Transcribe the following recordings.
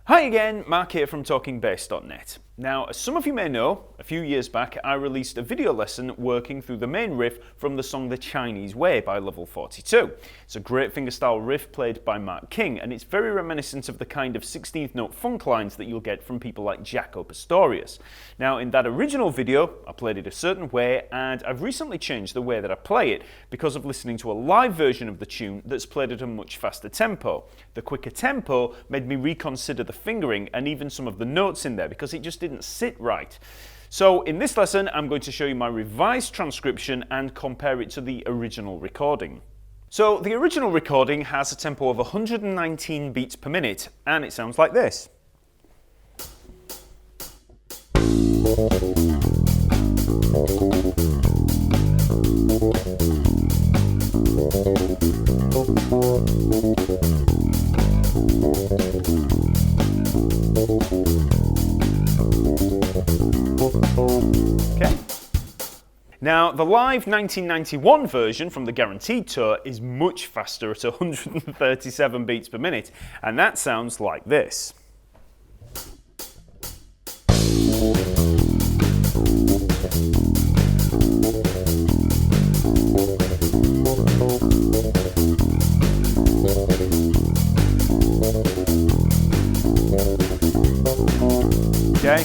Hi again, Mark here from Talkingbass.net. Now, as some of you may know, a few years back I released a video lesson working through the main riff from the song The Chinese Way by Level 42. It's a great fingerstyle riff played by Mark King, and it's very reminiscent of the kind of 16th note funk lines that you'll get from people like Jaco Pastorius. Now, in that original video, I played it a certain way, and I've recently changed the way that I play it because of listening to a live version of the tune that's played at a much faster tempo. The quicker tempo made me reconsider the fingering and even some of the notes in there because it just didn't sit right. So in this lesson I'm going to show you my revised transcription and compare it to the original recording. So the original recording has a tempo of 119 beats per minute and it sounds like this. Okay. Now, the live 1991 version from the Guaranteed tour is much faster at 137 beats per minute, and that sounds like this. Okay.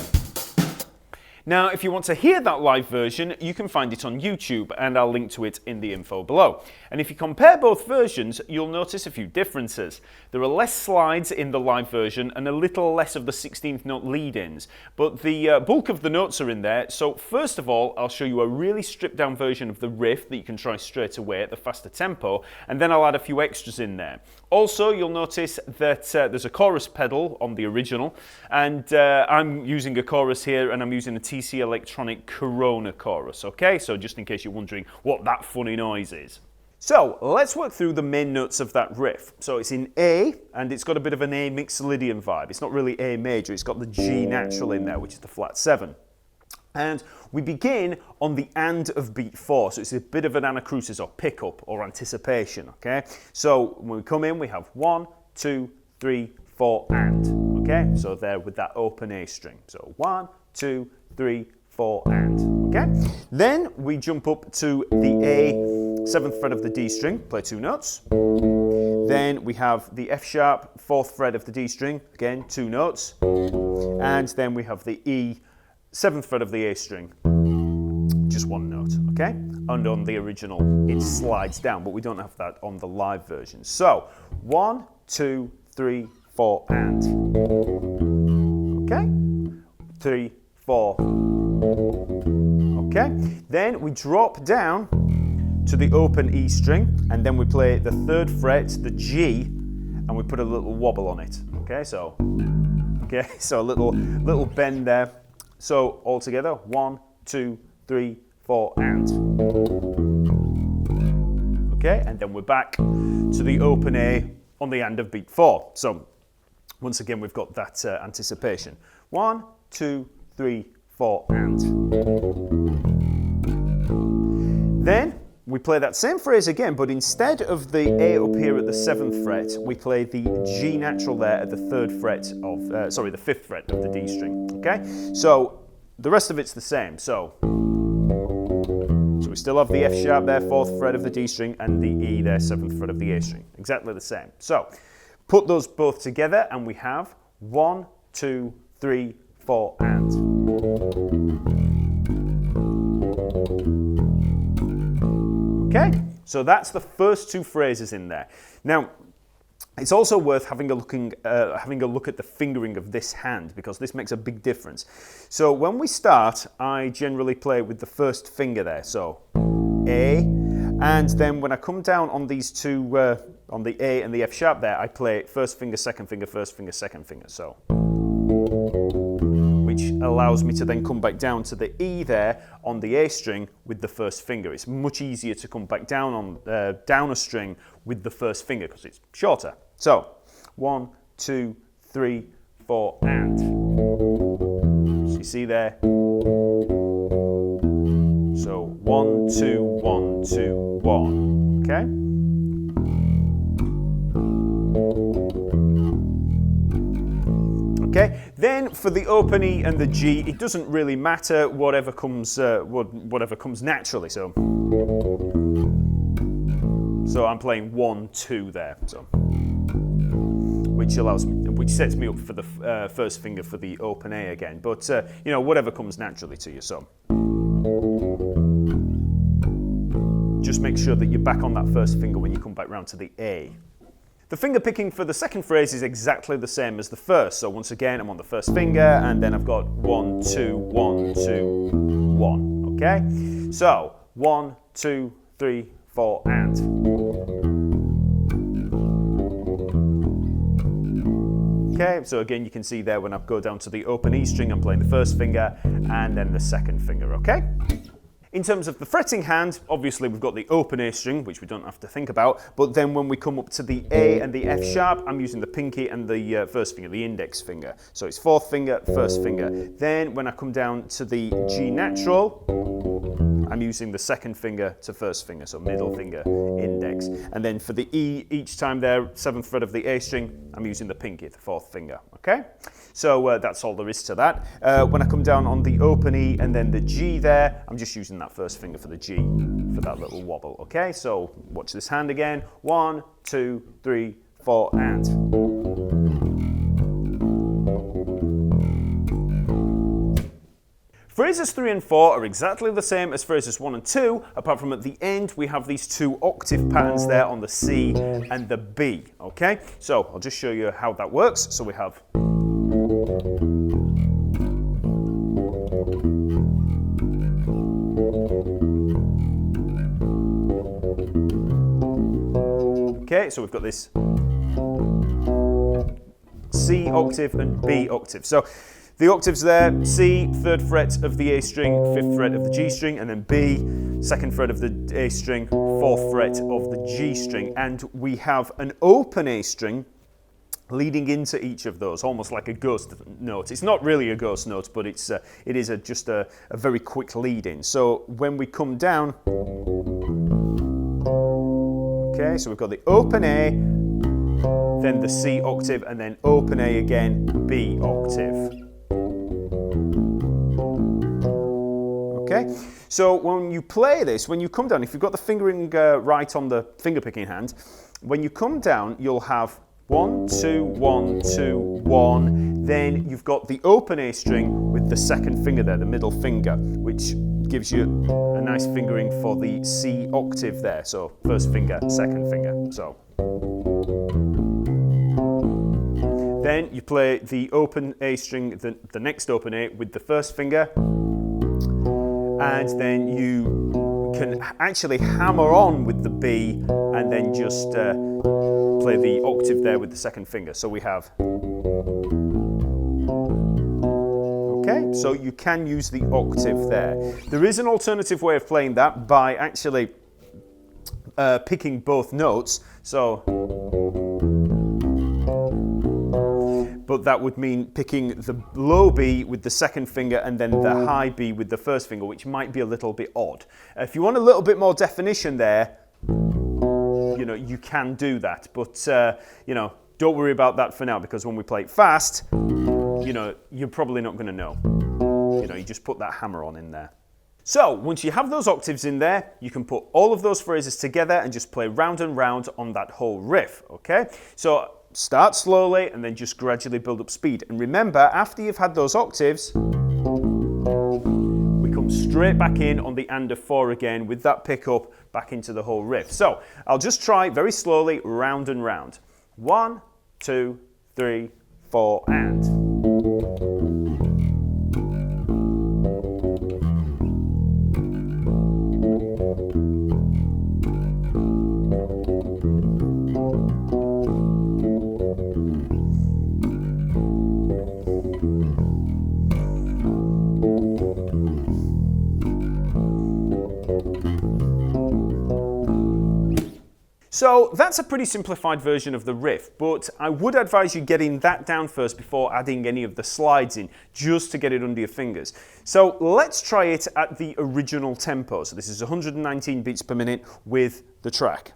Now, if you want to hear that live version, you can find it on YouTube, and I'll link to it in the info below. And if you compare both versions, you'll notice a few differences. There are less slides in the live version and a little less of the 16th note lead-ins, but the bulk of the notes are in there. So first of all, I'll show you a really stripped down version of the riff that you can try straight away at the faster tempo, and then I'll add a few extras in there. Also, you'll notice that there's a chorus pedal on the original, and I'm using a chorus here, and I'm using a TC Electronic Corona chorus, okay? So just in case you're wondering what that funny noise is. So let's work through the main notes of that riff. So it's in A, and it's got a bit of an A mixolydian vibe. It's not really A major, it's got the G natural in there, which is the flat 7. And we begin on the and of beat 4, so it's a bit of an anacrusis or pickup or anticipation, okay? So when we come in, we have 1, 2, 3, 4, and, okay? So there with that open A string. So 1, 2, 3, 4, and, okay? Then we jump up to the A 7th fret of the D string, play 2 notes. Then we have the F sharp 4th fret of the D string, again 2 notes. And then we have the E 7th fret of the A string, just 1 note, okay? And on the original, it slides down, but we don't have that on the live version. So, 1, 2, 3, 4, and. Okay? 3, 4. Okay? Then we drop down to the open E string, and then we play the 3rd fret, the G, and we put a little wobble on it. Okay, so a little bend there. So all together, 1, 2, 3, 4, and. Okay, and then we're back to the open A on the and of beat 4. So once again, we've got that anticipation. 1, 2, 3, 4, and. Then we play that same phrase again, but instead of the A up here at the 7th fret, we play the G natural there at the 3rd fret of, the 5th fret of the D string, okay? So the rest of it's the same, so we still have the F sharp there, 4th fret of the D string, and the E there, 7th fret of the A string, exactly the same. So put those both together and we have 1, 2, 3, 4, and. Okay, so that's the first 2 phrases in there. Now, it's also worth having a look at the fingering of this hand because this makes a big difference. So when we start, I generally play with the 1st finger there, so A, and then when I come down on these 2, on the A and the F sharp there, I play 1st finger, 2nd finger, 1st finger, 2nd finger, so. Which allows me to then come back down to the E there on the A string with the 1st finger. It's much easier to come back down on down a string with the 1st finger because it's shorter. So 1, 2, 3, 4, and. So you see there. So 1, 1, 2, 1, 2, 1. Okay? Okay, then for the open E and the G, it doesn't really matter, whatever comes naturally. So I'm playing 1, 2 there, so which sets me up for the first finger for the open A again. But you know, whatever comes naturally to you. So just make sure that you're back on that first finger when you come back round to the A. The finger picking for the second phrase is exactly the same as the first. So once again, I'm on the first finger, and then I've got 1, 2, 1, 2, 1. Okay? So 1, 2, 3, 4, and. Okay, so again, you can see there when I go down to the open E string, I'm playing the first finger and then the second finger, okay? In terms of the fretting hand, obviously we've got the open A string, which we don't have to think about, but then when we come up to the A and the F sharp, I'm using the pinky and the first finger, the index finger. So it's fourth finger, first finger. Then when I come down to the G natural, I'm using the second finger to first finger, so middle finger, index. And then for the E, each time there, 7th fret of the A string, I'm using the pinky, the fourth finger, okay? So that's all there is to that. When I come down on the open E and then the G there, I'm just using that first finger for the G, for that little wobble, okay? So watch this hand again. 1, 2, 3, 4, and. Phrases 3 and 4 are exactly the same as phrases 1 and 2, apart from at the end we have these two octave patterns there on the C and the B, okay? So I'll just show you how that works. So we have okay, so we've got this C octave and B octave. So the octaves there, C, 3rd fret of the A string, 5th fret of the G string, and then B, 2nd fret of the A string, 4th fret of the G string. And we have an open A string leading into each of those, almost like a ghost note. It's not really a ghost note, but it is just a very quick lead in. So when we come down, okay, so we've got the open A, then the C octave, and then open A again, B octave. Okay, so when you play this, when you come down, if you've got the fingering right on the finger picking hand, when you come down, you'll have 1, 2, 1, 2, 1. Then you've got the open A string with the second finger there, the middle finger, which gives you a nice fingering for the C octave there. So first finger, second finger. So then you play the open A string, the next open A with the first finger, and then you can actually hammer on with the B and then just play the octave there with the second finger. So we have, okay, so you can use the octave there. There is an alternative way of playing that by actually picking both notes. So, but that would mean picking the low B with the second finger and then the high B with the first finger, which might be a little bit odd. If you want a little bit more definition there, you know, you can do that, but you know, don't worry about that for now, because when we play it fast, you know, you're probably not going to know. You know, you just put that hammer on in there. So once you have those octaves in there, you can put all of those phrases together and just play round and round on that whole riff, okay? So start slowly and then just gradually build up speed. And remember, after you've had those octaves, we come straight back in on the and of 4 again with that pickup back into the whole riff. So I'll just try very slowly, round and round. 1, 2, 3, 4, and. So that's a pretty simplified version of the riff, but I would advise you getting that down first before adding any of the slides in, just to get it under your fingers. So let's try it at the original tempo. So this is 119 beats per minute with the track.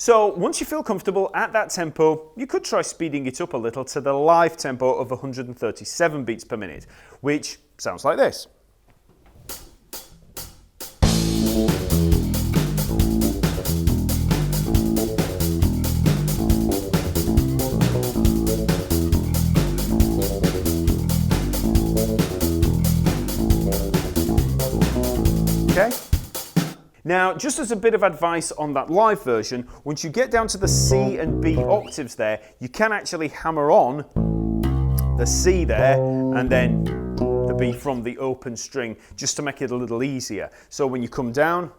So once you feel comfortable at that tempo, you could try speeding it up a little to the live tempo of 137 beats per minute, which sounds like this. Okay? Now, just as a bit of advice on that live version, once you get down to the C and B octaves there, you can actually hammer on the C there and then the B from the open string, just to make it a little easier. So when you come down,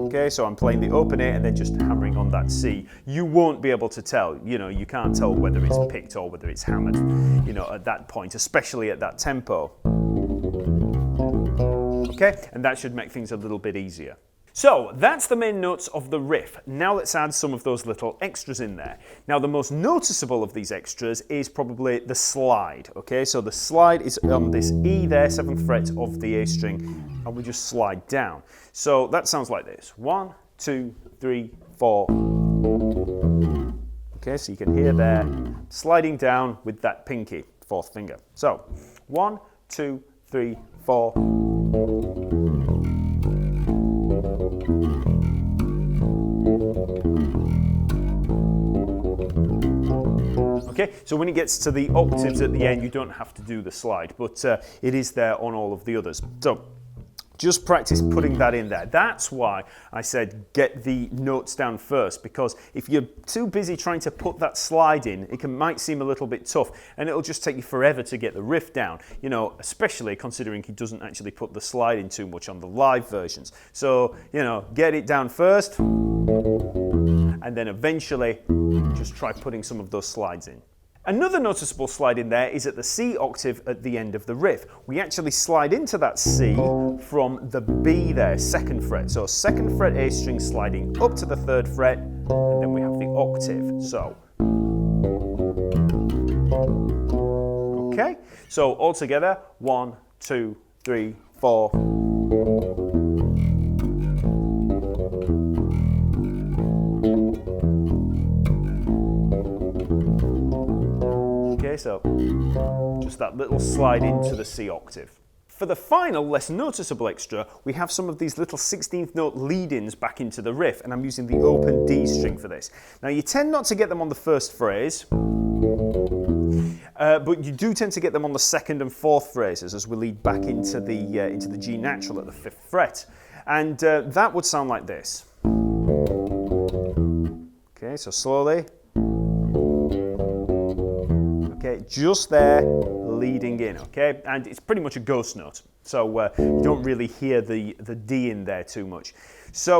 okay, so I'm playing the open A and then just hammering on that C. You won't be able to tell, you can't tell whether it's picked or whether it's hammered, at that point, especially at that tempo. Okay, and that should make things a little bit easier. So that's the main notes of the riff. Now let's add some of those little extras in there. Now the most noticeable of these extras is probably the slide. Okay, so the slide is on this E there, 7th fret of the A string, and we just slide down. So that sounds like this. 1, 2, 3, 4. Okay, so you can hear there, sliding down with that pinky, 4th finger. So 1, 2, 3, 4. Okay, so when it gets to the octaves at the end, you don't have to do the slide, but it is there on all of the others. So just practice putting that in there. That's why I said get the notes down first, because if you're too busy trying to put that slide in, it might seem a little bit tough, and it'll just take you forever to get the riff down, especially considering he doesn't actually put the slide in too much on the live versions. So, get it down first, and then eventually just try putting some of those slides in. Another noticeable slide in there is at the C octave at the end of the riff. We actually slide into that C from the B there, 2nd fret. So 2nd fret A string sliding up to the 3rd fret, and then we have the octave. So, okay, so all together, 1, 2, 3, 4. So just that little slide into the C octave. For the final, less noticeable extra, we have some of these little 16th note lead-ins back into the riff, and I'm using the open D string for this. Now you tend not to get them on the first phrase, but you do tend to get them on the 2nd and 4th phrases as we lead back into the G natural at the 5th fret. And that would sound like this. Okay, so slowly. Okay, just there, leading in, okay? And it's pretty much a ghost note, so you don't really hear the D in there too much. So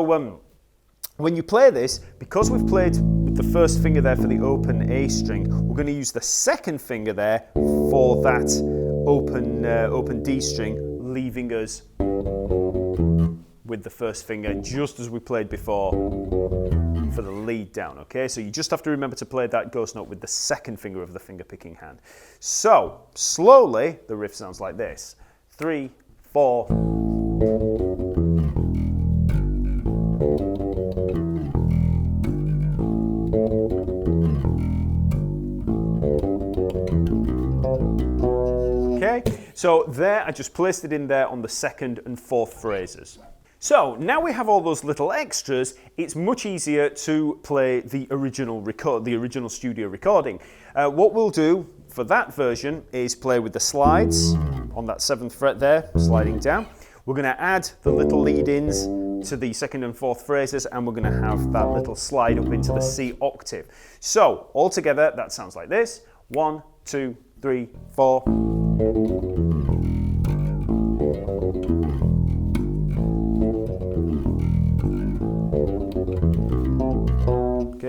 when you play this, because we've played with the 1st finger there for the open A string, we're going to use the 2nd finger there for that open D string, leaving us with the 1st finger, just as we played before for the lead down, okay? So you just have to remember to play that ghost note with the 2nd finger of the finger picking hand. So, slowly, the riff sounds like this. 3, 4. Okay, so there, I just placed it in there on the 2nd and 4th phrases. So now we have all those little extras, it's much easier to play the original studio recording. What we'll do for that version is play with the slides on that 7th fret there, sliding down. We're going to add the little lead-ins to the 2nd and 4th phrases, and we're going to have that little slide up into the C octave. So altogether, that sounds like this. 1, 2, 3, 4. Okay,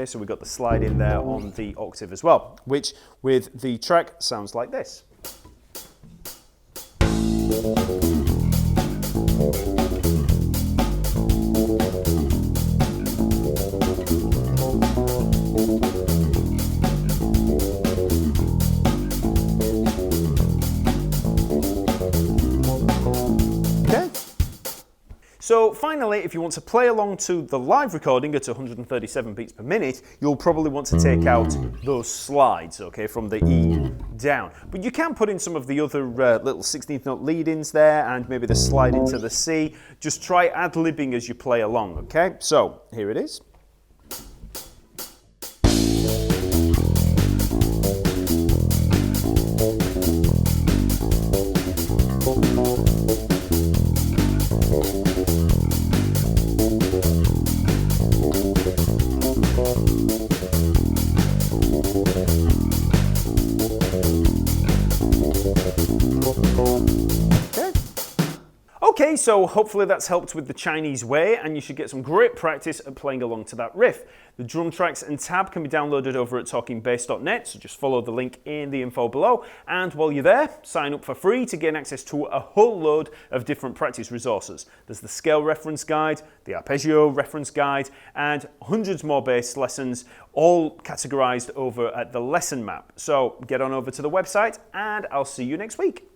so we've got the slide in there on the octave as well, which with the track sounds like this. So finally, if you want to play along to the live recording at 137 beats per minute, you'll probably want to take out those slides, okay, from the E down. But you can put in some of the other little 16th note lead-ins there and maybe the slide into the C. Just try ad-libbing as you play along, okay? So here it is. Okay, so hopefully that's helped with the Chinese way, and you should get some great practice at playing along to that riff. The drum tracks and tab can be downloaded over at talkingbass.net, so just follow the link in the info below. And while you're there, sign up for free to gain access to a whole load of different practice resources. There's the scale reference guide, the arpeggio reference guide, and hundreds more bass lessons, all categorized over at the lesson map. So get on over to the website, and I'll see you next week.